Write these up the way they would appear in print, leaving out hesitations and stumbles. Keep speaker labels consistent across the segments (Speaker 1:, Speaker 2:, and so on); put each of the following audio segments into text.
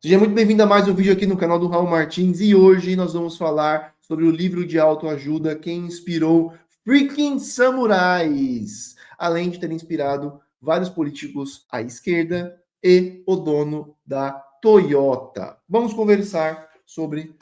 Speaker 1: Seja muito bem-vindo a mais um vídeo aqui no canal do Raul Martins e hoje nós vamos falar sobre o livro de autoajuda que inspirou Freaking Samurais, além de ter inspirado vários políticos à esquerda e o dono da Toyota. Vamos conversar sobre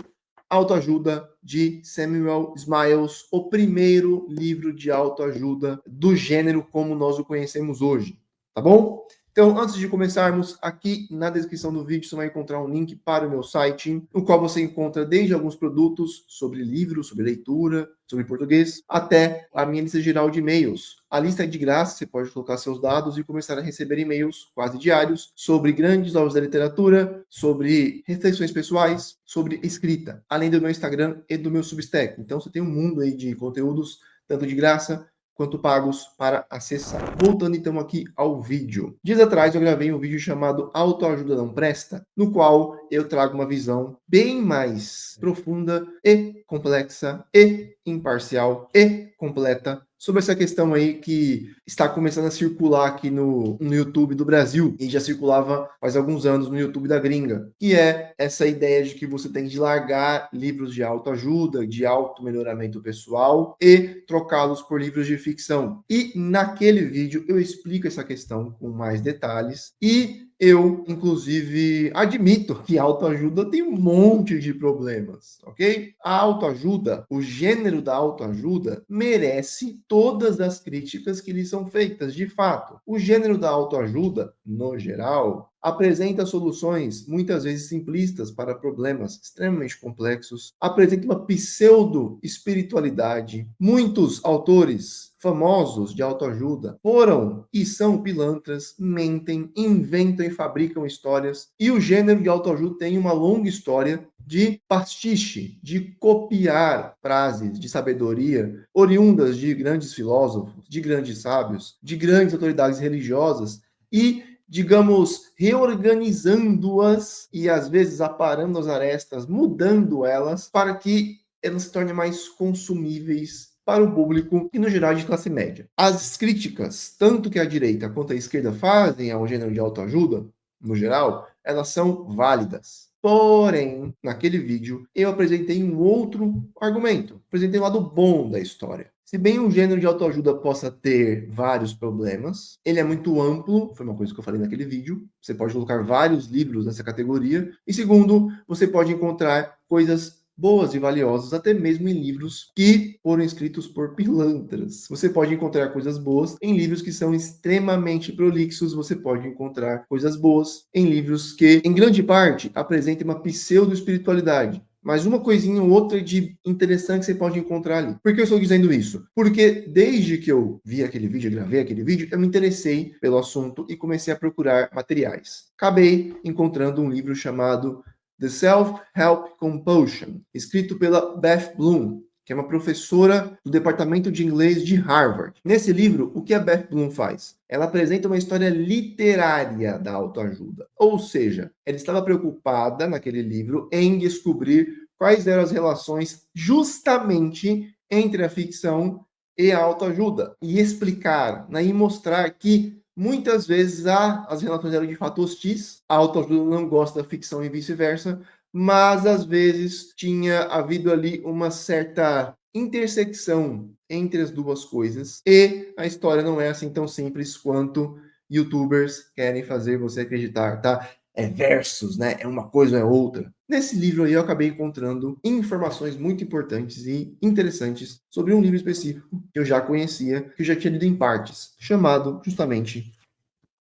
Speaker 1: Autoajuda de Samuel Smiles, o primeiro livro de autoajuda do gênero como nós o conhecemos hoje, tá bom? Então, antes de começarmos, aqui na descrição do vídeo você vai encontrar um link para o meu site, no qual você encontra desde alguns produtos sobre livros, sobre leitura, sobre português, até a minha lista geral de e-mails. A lista é de graça, você pode colocar seus dados e começar a receber e-mails quase diários sobre grandes obras da literatura, sobre reflexões pessoais, sobre escrita, além do meu Instagram e do meu Substack. Então, você tem um mundo aí de conteúdos, tanto de graça quanto pagos para acessar. Voltando então aqui ao vídeo. Dias atrás eu gravei um vídeo chamado Autoajuda Não Presta, no qual eu trago uma visão bem mais profunda e complexa e imparcial e completa sobre essa questão aí que está começando a circular aqui no YouTube do Brasil e já circulava faz alguns anos no YouTube da gringa, que é essa ideia de que você tem de largar livros de autoajuda, de auto-melhoramento pessoal e trocá-los por livros de ficção. E naquele vídeo eu explico essa questão com mais detalhes e eu, inclusive, admito que a autoajuda tem um monte de problemas, ok? A autoajuda, o gênero da autoajuda, merece todas as críticas que lhe são feitas, de fato. O gênero da autoajuda, no geral, apresenta soluções muitas vezes simplistas para problemas extremamente complexos, apresenta uma pseudo-espiritualidade. Muitos autores famosos de autoajuda foram e são pilantras, mentem, inventam e fabricam histórias. E o gênero de autoajuda tem uma longa história de pastiche, de copiar frases de sabedoria oriundas de grandes filósofos, de grandes sábios, de grandes autoridades religiosas e, digamos, reorganizando-as e às vezes aparando as arestas, mudando elas para que elas se tornem mais consumíveis para o público e, no geral, de classe média. As críticas, tanto que a direita quanto a esquerda fazem ao gênero de autoajuda, no geral, elas são válidas. Porém, naquele vídeo, eu apresentei um outro argumento. Apresentei o lado bom da história. Se bem o gênero de autoajuda possa ter vários problemas, ele é muito amplo, foi uma coisa que eu falei naquele vídeo, você pode colocar vários livros nessa categoria. E segundo, você pode encontrar coisas boas e valiosas, até mesmo em livros que foram escritos por pilantras. Você pode encontrar coisas boas em livros que são extremamente prolixos, você pode encontrar coisas boas em livros que, em grande parte, apresentem uma pseudo-espiritualidade. Mas uma coisinha ou outra de interessante você pode encontrar ali. Por que eu estou dizendo isso? Porque desde que eu vi aquele vídeo, gravei aquele vídeo, eu me interessei pelo assunto e comecei a procurar materiais. Acabei encontrando um livro chamado The Self-Help Compulsion, escrito pela Beth Bloom, que é uma professora do departamento de inglês de Harvard. Nesse livro, o que a Beth Bloom faz? Ela apresenta uma história literária da autoajuda. Ou seja, ela estava preocupada naquele livro em descobrir quais eram as relações justamente entre a ficção e a autoajuda e explicar, né, e mostrar que muitas vezes as relações eram de fato hostis, a autoajuda não gosta da ficção e vice-versa, mas às vezes tinha havido ali uma certa intersecção entre as duas coisas e a história não é assim tão simples quanto YouTubers querem fazer você acreditar, tá? É versus, né? É uma coisa ou é outra. Nesse livro aí eu acabei encontrando informações muito importantes e interessantes sobre um livro específico que eu já conhecia, que eu já tinha lido em partes, chamado justamente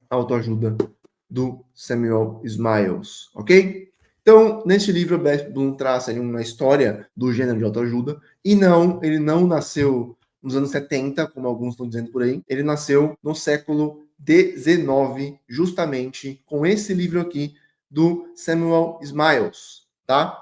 Speaker 1: Autoajuda do Samuel Smiles, ok? Então, nesse livro, a Beth Bloom traça ali uma história do gênero de autoajuda e não, ele não nasceu nos anos 70, como alguns estão dizendo por aí, ele nasceu no século XIX, justamente com esse livro aqui do Samuel Smiles, tá?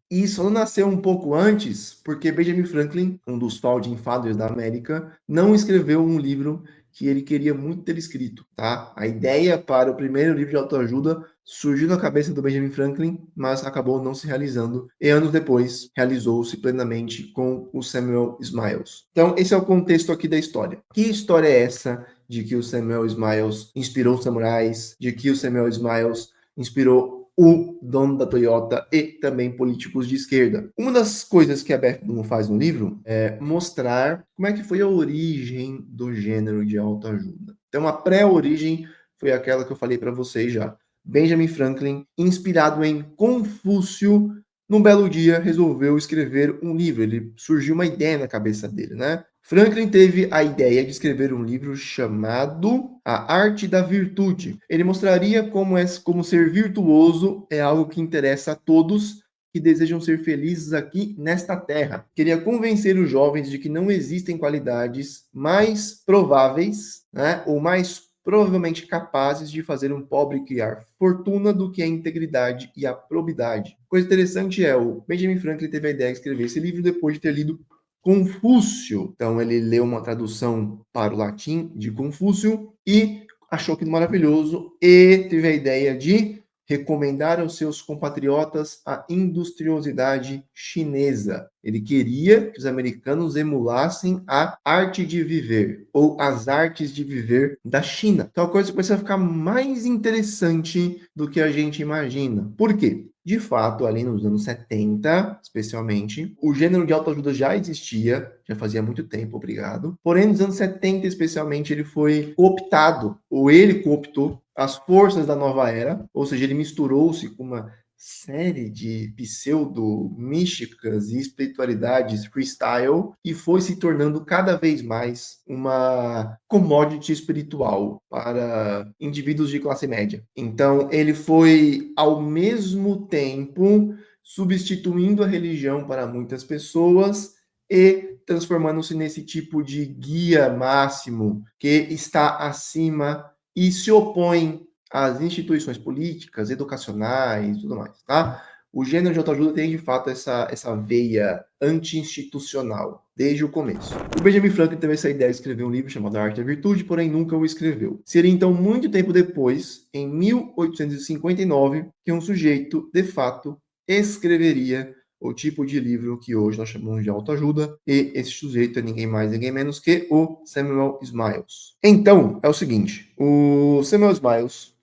Speaker 1: E só não nasceu um pouco antes, porque Benjamin Franklin, um dos founding fathers da América, não escreveu um livro que ele queria muito ter escrito, tá? A ideia para o primeiro livro de autoajuda surgiu na cabeça do Benjamin Franklin, mas acabou não se realizando. E anos depois, realizou-se plenamente com o Samuel Smiles. Então, esse é o contexto aqui da história. Que história é essa de que o Samuel Smiles inspirou samurais, de que o Samuel Smiles inspirou o dono da Toyota e também políticos de esquerda. Uma das coisas que a Beth Bloom faz no livro é mostrar como é que foi a origem do gênero de autoajuda. Então, a pré-origem foi aquela que eu falei para vocês já. Benjamin Franklin, inspirado em Confúcio, num belo dia resolveu escrever um livro. Ele surgiu uma ideia na cabeça dele, né? Franklin teve a ideia de escrever um livro chamado A Arte da Virtude. Ele mostraria como ser virtuoso é algo que interessa a todos que desejam ser felizes aqui nesta terra. Queria convencer os jovens de que não existem qualidades mais prováveis, né, ou mais provavelmente capazes de fazer um pobre criar fortuna do que a integridade e a probidade. Coisa interessante é, o Benjamin Franklin teve a ideia de escrever esse livro depois de ter lido Confúcio. Então, ele leu uma tradução para o latim de Confúcio e achou aquilo maravilhoso e teve a ideia de recomendar aos seus compatriotas a industriosidade chinesa. Ele queria que os americanos emulassem a arte de viver, ou as artes de viver da China. Então a coisa começa a ficar mais interessante do que a gente imagina. Por quê? De fato, ali nos anos 70, especialmente, o gênero de autoajuda já existia, já fazia muito tempo, obrigado. Porém, nos anos 70, especialmente, ele foi cooptado, ou ele cooptou as forças da nova era, ou seja, ele misturou-se com uma série de pseudo-místicas e espiritualidades freestyle e foi se tornando cada vez mais uma commodity espiritual para indivíduos de classe média. Então, ele foi, ao mesmo tempo, substituindo a religião para muitas pessoas e transformando-se nesse tipo de guia máximo que está acima e se opõe às instituições políticas, educacionais e tudo mais, tá? O gênero de autoajuda tem, de fato, essa veia anti-institucional, desde o começo. O Benjamin Franklin teve essa ideia de escrever um livro chamado A Arte da Virtude, porém nunca o escreveu. Seria, então, muito tempo depois, em 1859, que um sujeito, de fato, escreveria o tipo de livro que hoje nós chamamos de autoajuda, e esse sujeito é ninguém mais, ninguém menos que o Samuel Smiles. Então, é o seguinte, o Samuel Smiles,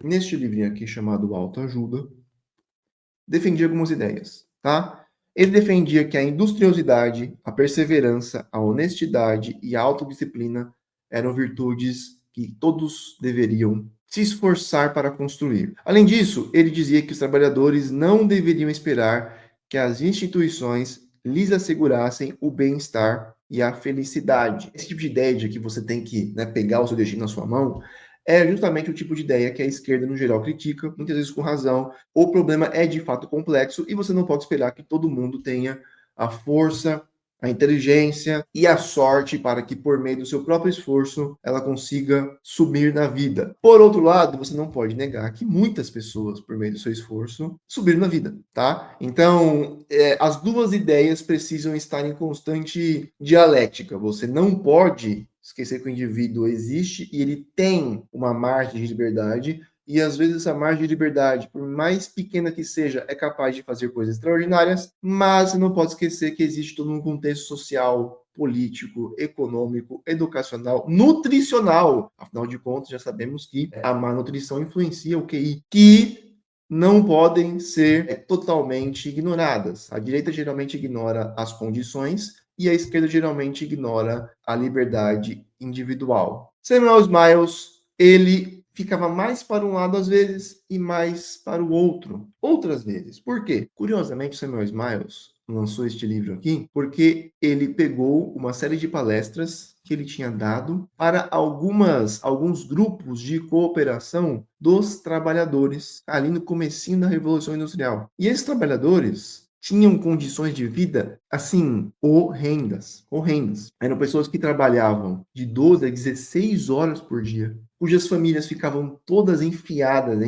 Speaker 1: neste livrinho aqui chamado Autoajuda, defendia algumas ideias, tá? Ele defendia que a industriosidade, a perseverança, a honestidade e a autodisciplina eram virtudes que todos deveriam se esforçar para construir. Além disso, ele dizia que os trabalhadores não deveriam esperar que as instituições lhes assegurassem o bem-estar e a felicidade. Esse tipo de ideia de que você tem que, né, pegar o seu destino na sua mão é justamente o tipo de ideia que a esquerda, no geral, critica, muitas vezes com razão. O problema é, de fato, complexo e você não pode esperar que todo mundo tenha a força, a inteligência e a sorte para que, por meio do seu próprio esforço, ela consiga subir na vida. Por outro lado, você não pode negar que muitas pessoas, por meio do seu esforço, subiram na vida, tá? Então, as duas ideias precisam estar em constante dialética. Você não pode esquecer que o indivíduo existe e ele tem uma margem de liberdade, e às vezes essa margem de liberdade, por mais pequena que seja, é capaz de fazer coisas extraordinárias, mas você não pode esquecer que existe todo um contexto social, político, econômico, educacional, nutricional. Afinal de contas, já sabemos que a má nutrição influencia o QI, que não podem ser totalmente ignoradas. A direita geralmente ignora as condições e a esquerda geralmente ignora a liberdade individual. Samuel Smiles, ele ficava mais para um lado às vezes e mais para o outro outras vezes. Por quê? Curiosamente, Samuel Smiles lançou este livro aqui porque ele pegou uma série de palestras que ele tinha dado para alguns grupos de cooperação dos trabalhadores ali no comecinho da Revolução Industrial. E esses trabalhadores tinham condições de vida, assim, horrendas, horrendas. Eram pessoas que trabalhavam de 12 a 16 horas por dia, cujas famílias ficavam todas enfiadas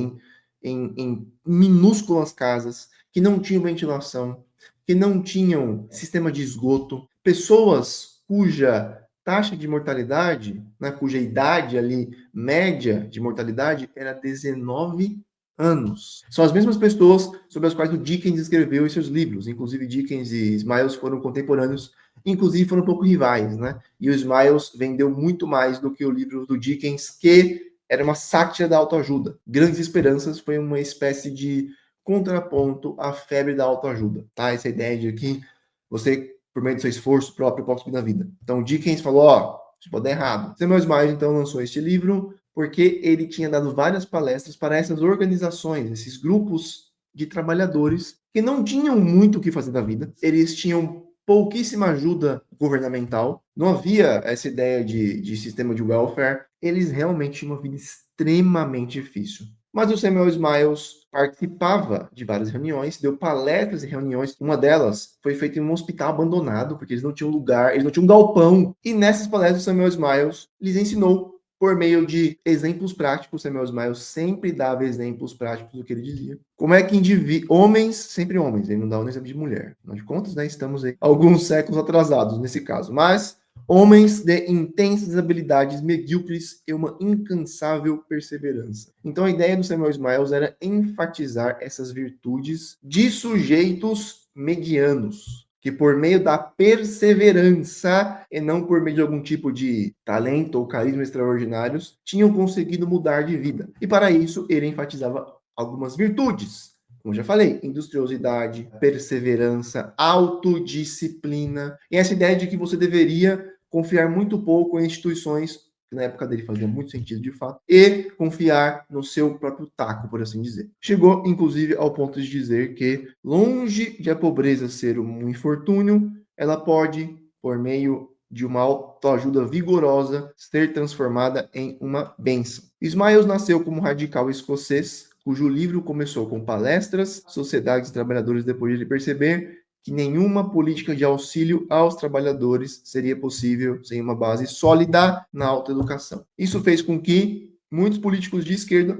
Speaker 1: em minúsculas casas, que não tinham ventilação, que não tinham sistema de esgoto, pessoas cuja taxa de mortalidade, né, cuja idade ali média de mortalidade era 19 anos. São as mesmas pessoas sobre as quais o Dickens escreveu em seus livros. Inclusive, Dickens e Smiles foram contemporâneos inclusive foram um pouco rivais, né? E o Smiles vendeu muito mais do que o livro do Dickens, que era uma sátira da autoajuda. Grandes Esperanças foi uma espécie de contraponto à febre da autoajuda, tá? Essa ideia de que você, por meio do seu esforço próprio, pode subir na vida. Então, Dickens falou, ó, isso pode dar errado. Samuel Smiles, então, lançou este livro porque ele tinha dado várias palestras para essas organizações, esses grupos de trabalhadores que não tinham muito o que fazer da vida. Eles tinham pouquíssima ajuda governamental, não havia essa ideia de sistema de welfare, eles realmente tinham uma vida extremamente difícil. Mas o Samuel Smiles participava de várias reuniões, deu palestras e reuniões. Uma delas foi feita em um hospital abandonado, porque eles não tinham lugar, eles não tinham um galpão. E nessas palestras, o Samuel Smiles lhes ensinou por meio de exemplos práticos. Samuel Smiles sempre dava exemplos práticos do que ele dizia. Como é que homens, sempre homens, ele não dá um exemplo de mulher. Afinal de contas, né, estamos aí alguns séculos atrasados nesse caso. Mas homens de intensas habilidades medíocres e uma incansável perseverança. Então a ideia do Samuel Smiles era enfatizar essas virtudes de sujeitos medianos, que por meio da perseverança e não por meio de algum tipo de talento ou carisma extraordinários, tinham conseguido mudar de vida. E para isso ele enfatizava algumas virtudes. Como já falei, industriosidade, perseverança, autodisciplina, e essa ideia de que você deveria confiar muito pouco em instituições, que na época dele fazia muito sentido de fato, e confiar no seu próprio taco, por assim dizer. Chegou, inclusive, ao ponto de dizer que, longe de a pobreza ser um infortúnio, ela pode, por meio de uma autoajuda vigorosa, ser transformada em uma bênção. Smiles nasceu como radical escocês, cujo livro começou com palestras, sociedades de trabalhadores, depois de ele perceber que nenhuma política de auxílio aos trabalhadores seria possível sem uma base sólida na autoeducação. Isso fez com que muitos políticos de esquerda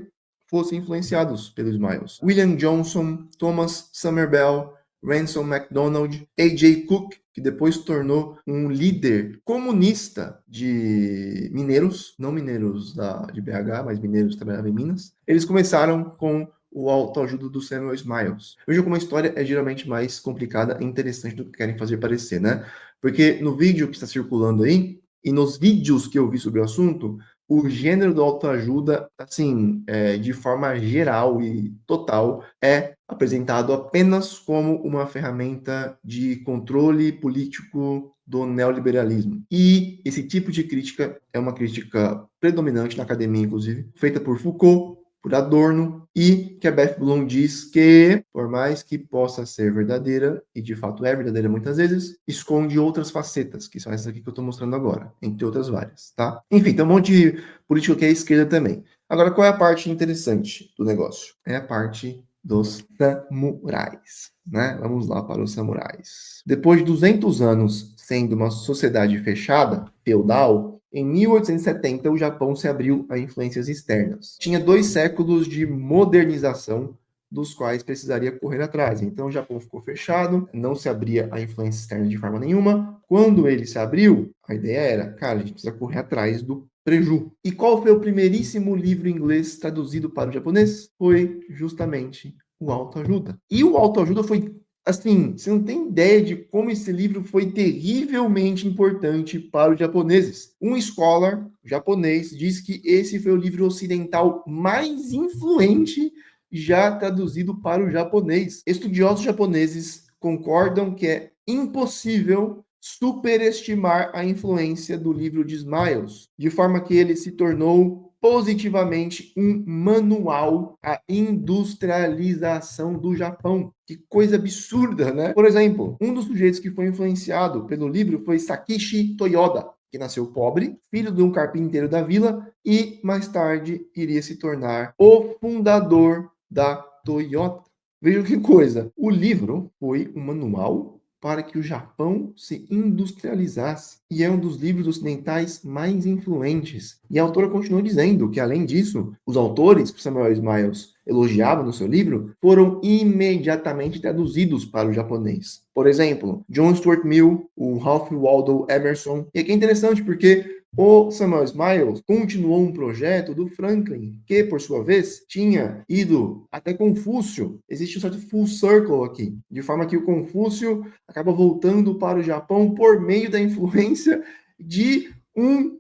Speaker 1: fossem influenciados pelo Smiles. William Johnson, Thomas Somervell, Ransom MacDonald, A.J. Cook, que depois se tornou um líder comunista de mineiros, não mineiros de BH, mas mineiros que trabalhavam em Minas. Eles começaram com o autoajuda do Samuel Smiles. Veja como a história é geralmente mais complicada e interessante do que querem fazer parecer, né? Porque no vídeo que está circulando aí, e nos vídeos que eu vi sobre o assunto, o gênero do autoajuda, assim, de forma geral e total, é apresentado apenas como uma ferramenta de controle político do neoliberalismo. E esse tipo de crítica é uma crítica predominante na academia, inclusive, feita por Foucault, por Adorno, e que a Beth Bloom diz que, por mais que possa ser verdadeira, e de fato é verdadeira muitas vezes, esconde outras facetas, que são essas aqui que eu estou mostrando agora, entre outras várias, tá? Enfim, tem um monte de político que é esquerda também. Agora, qual é a parte interessante do negócio? É a parte dos samurais, né? Vamos lá para os samurais. Depois de 200 anos sendo uma sociedade fechada, feudal, em 1870, o Japão se abriu a influências externas. Tinha 2 séculos de modernização, dos quais precisaria correr atrás. Então, o Japão ficou fechado, não se abria a influência externa de forma nenhuma. Quando ele se abriu, a ideia era, cara, a gente precisa correr atrás do preju. E qual foi o primeiríssimo livro em inglês traduzido para o japonês? Foi justamente o Autoajuda. E o Autoajuda foi assim, você não tem ideia de como esse livro foi terrivelmente importante para os japoneses. Um scholar japonês diz que esse foi o livro ocidental mais influente já traduzido para o japonês. Estudiosos japoneses concordam que é impossível superestimar a influência do livro de Smiles, de forma que ele se tornou positivamente um manual à industrialização do Japão. Que coisa absurda, né? Por exemplo, um dos sujeitos que foi influenciado pelo livro foi Sakichi Toyoda, que nasceu pobre, filho de um carpinteiro da vila e mais tarde iria se tornar o fundador da Toyota. Veja que coisa. O livro foi um manual para que o Japão se industrializasse. e é um dos livros ocidentais mais influentes. E a autora continua dizendo que, além disso, os autores que Samuel Smiles elogiava no seu livro foram imediatamente traduzidos para o japonês. Por exemplo, John Stuart Mill, o Ralph Waldo Emerson. E aqui é interessante porque o Samuel Smiles continuou um projeto do Franklin, que, por sua vez, tinha ido até Confúcio. Existe um certo full circle aqui, de forma que o Confúcio acaba voltando para o Japão por meio da influência de um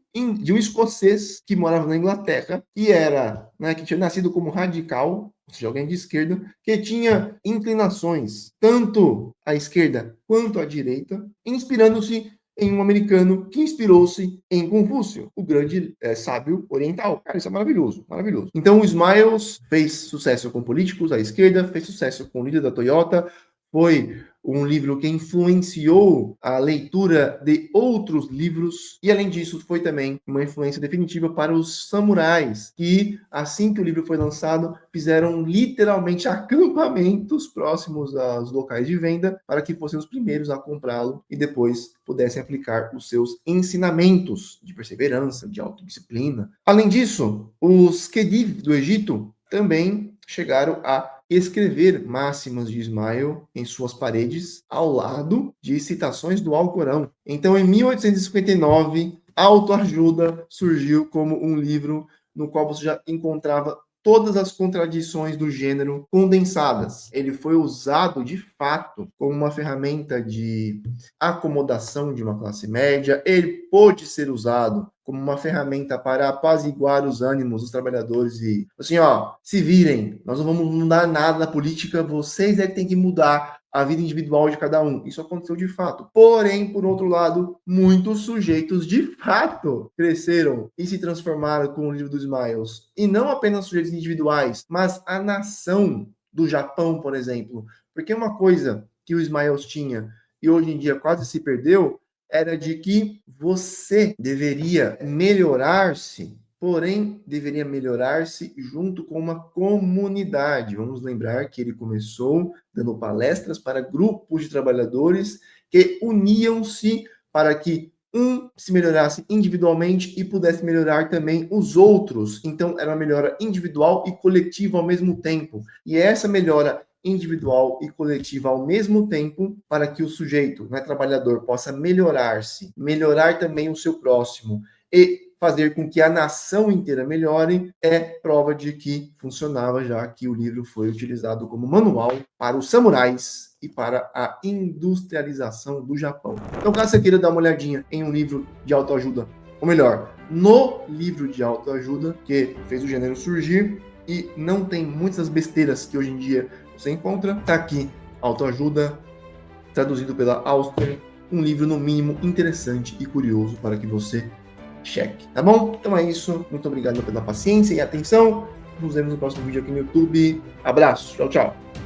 Speaker 1: escocês que morava na Inglaterra, que era, né, que tinha nascido como radical, ou seja, alguém de esquerda, que tinha inclinações tanto à esquerda quanto à direita, inspirando-se em um americano que inspirou-se em Confúcio, o grande sábio oriental. Cara, isso é maravilhoso, maravilhoso. Então, o Smiles fez sucesso com políticos à esquerda, fez sucesso com o líder da Toyota, foi um livro que influenciou a leitura de outros livros, e além disso, foi também uma influência definitiva para os samurais, que, assim que o livro foi lançado, fizeram literalmente acampamentos próximos aos locais de venda, para que fossem os primeiros a comprá-lo e depois pudessem aplicar os seus ensinamentos de perseverança, de autodisciplina. Além disso, os Khedive do Egito também chegaram a escrever máximas de Ismael em suas paredes, ao lado de citações do Alcorão. Então, em 1859, a autoajuda surgiu como um livro no qual você já encontrava todas as contradições do gênero condensadas. Ele foi usado, de fato, como uma ferramenta de acomodação de uma classe média. Ele pôde ser usado como uma ferramenta para apaziguar os ânimos dos trabalhadores e, assim, ó, se virem, nós não vamos mudar nada na política, vocês é que tem que mudar a vida individual de cada um. Isso aconteceu de fato. Porém, por outro lado, muitos sujeitos de fato cresceram e se transformaram com o livro dos Smiles. E não apenas sujeitos individuais, mas a nação do Japão, por exemplo. Porque uma coisa que o Smiles tinha e hoje em dia quase se perdeu era de que você deveria melhorar-se, porém deveria melhorar-se junto com uma comunidade. Vamos lembrar que ele começou dando palestras para grupos de trabalhadores que uniam-se para que um se melhorasse individualmente e pudesse melhorar também os outros. Então, era uma melhora individual e coletiva ao mesmo tempo. E essa melhora individual e coletiva ao mesmo tempo, para que o sujeito, né, trabalhador, possa melhorar-se, melhorar também o seu próximo e fazer com que a nação inteira melhore, é prova de que funcionava, já que o livro foi utilizado como manual para os samurais e para a industrialização do Japão. Então, caso você queira dar uma olhadinha em um livro de autoajuda, ou melhor, no livro de autoajuda que fez o gênero surgir e não tem muitas besteiras que hoje em dia você encontra, tá aqui, Autoajuda, traduzido pela Auster, um livro no mínimo interessante e curioso para que você cheque, tá bom? Então é isso, muito obrigado pela paciência e atenção, nos vemos no próximo vídeo aqui no YouTube, abraço, tchau, tchau!